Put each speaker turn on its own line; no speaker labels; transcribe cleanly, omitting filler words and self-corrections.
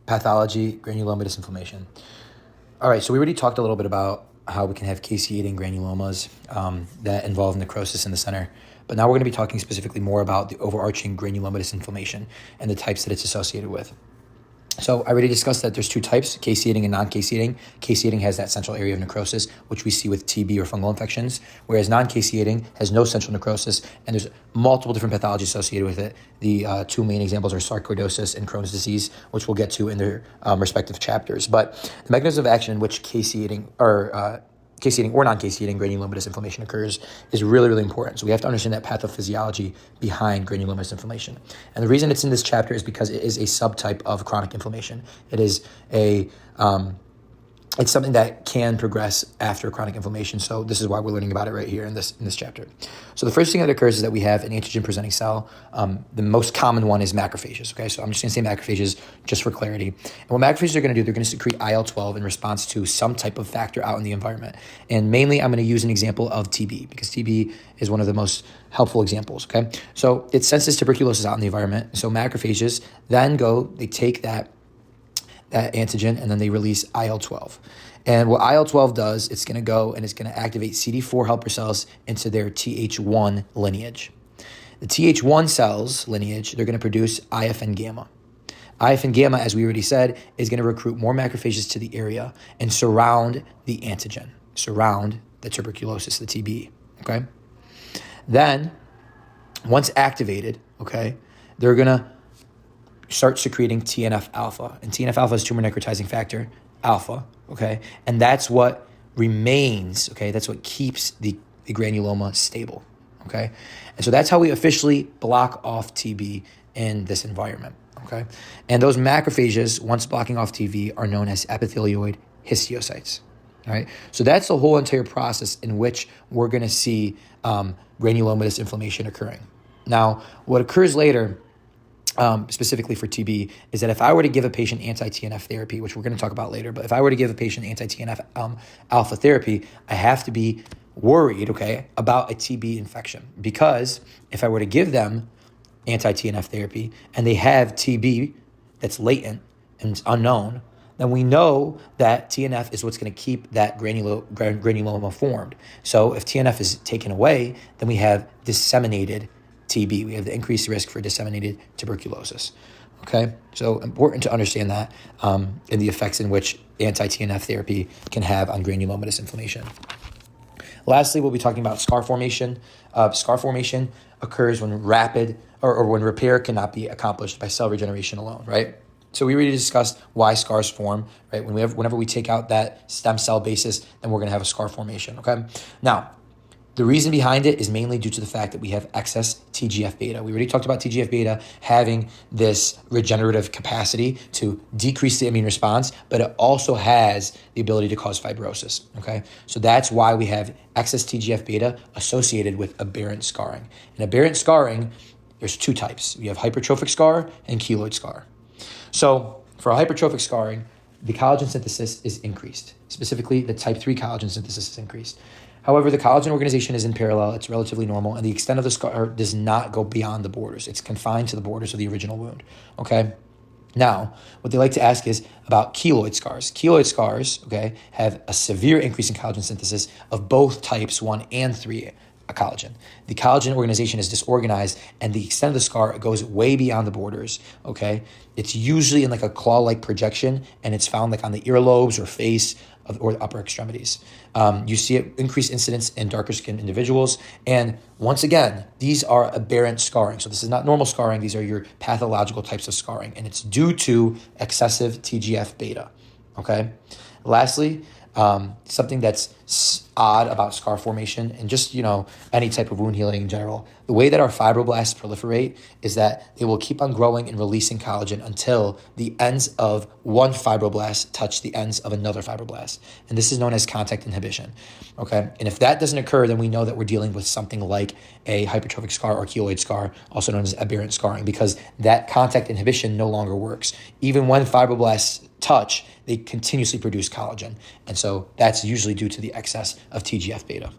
Pathology, granulomatous inflammation. All right, so we already talked a little bit about how we can have caseating granulomas that involve necrosis in the center. But now we're going to be talking specifically more about the overarching granulomatous inflammation and the types that it's associated with. So I already discussed that there's two types, caseating and non-caseating. Caseating has that central area of necrosis, which we see with TB or fungal infections, whereas non-caseating has no central necrosis, and there's multiple different pathologies associated with it. The two main examples are sarcoidosis and Crohn's disease, which we'll get to in their respective chapters. But the mechanism of action in which caseating or non-caseating granulomatous inflammation occurs is really, really important. So we have to understand that pathophysiology behind granulomatous inflammation. And the reason it's in this chapter is because it is a subtype of chronic inflammation. It is it's something that can progress after chronic inflammation. So this is why we're learning about it right here in this chapter. So the first thing that occurs is that we have an antigen-presenting cell. The most common one is macrophages. Okay, so I'm just going to say macrophages just for clarity. And what macrophages are going to do, they're going to secrete IL-12 in response to some type of factor out in the environment. And mainly, I'm going to use an example of TB because TB is one of the most helpful examples. Okay, so it senses tuberculosis out in the environment. So macrophages then they take that antigen, and then they release IL-12. And what IL-12 does, it's going to go and it's going to activate CD4 helper cells into their Th1 lineage. The Th1 cells lineage, they're going to produce IFN gamma. IFN gamma, as we already said, is going to recruit more macrophages to the area and surround the antigen, surround the tuberculosis, the TB, okay? Then, once activated, okay, they're going to start secreting TNF alpha. And TNF alpha is tumor necrotizing factor alpha, okay? And that's what remains, okay? That's what keeps the granuloma stable, okay? And so that's how we officially block off TB in this environment, okay? And those macrophages, once blocking off TB, are known as epithelioid histiocytes, all right? So that's the whole entire process in which we're going to see granulomatous inflammation occurring. Now, what occurs later, specifically for TB, is that if I were to give a patient anti-TNF therapy, which we're going to talk about later, but if I were to give a patient anti-TNF alpha therapy, I have to be worried, okay, about a TB infection, because if I were to give them anti-TNF therapy and they have TB that's latent and it's unknown, then we know that TNF is what's going to keep that granuloma formed. So if TNF is taken away, then we have disseminated TB. We have the increased risk for disseminated tuberculosis. Okay, so important to understand that and the effects in which anti-TNF therapy can have on granulomatous inflammation. Lastly, we'll be talking about scar formation. Scar formation occurs when when repair cannot be accomplished by cell regeneration alone, right? So we already discussed why scars form, right? Whenever we take out that stem cell basis, then we're going to have a scar formation, okay? Now, the reason behind it is mainly due to the fact that we have excess TGF-beta. We already talked about TGF-beta having this regenerative capacity to decrease the immune response, but it also has the ability to cause fibrosis, okay? So that's why we have excess TGF-beta associated with aberrant scarring. And aberrant scarring, there's two types. We have hypertrophic scar and keloid scar. So for hypertrophic scarring, the collagen synthesis is increased. Specifically, the type 3 collagen synthesis is increased. However, the collagen organization is in parallel. It's relatively normal, and the extent of the scar does not go beyond the borders. It's confined to the borders of the original wound, okay? Now, what they like to ask is about keloid scars. Keloid scars, okay, have a severe increase in collagen synthesis of both types 1 and 3 collagen. The collagen organization is disorganized, and the extent of the scar goes way beyond the borders, okay? It's usually in like a claw-like projection, and it's found like on the earlobes or face or the upper extremities. You see it increased incidence in darker skinned individuals. And once again, these are aberrant scarring. So this is not normal scarring. These are your pathological types of scarring. And it's due to excessive TGF-beta, okay? Lastly, something that's odd about scar formation and just, any type of wound healing in general, the way that our fibroblasts proliferate is that they will keep on growing and releasing collagen until the ends of one fibroblast touch the ends of another fibroblast. And this is known as contact inhibition, okay? And if that doesn't occur, then we know that we're dealing with something like a hypertrophic scar or keloid scar, also known as aberrant scarring, because that contact inhibition no longer works. Even when fibroblasts touch, they continuously produce collagen. And so that's usually due to the excess of TGF-beta.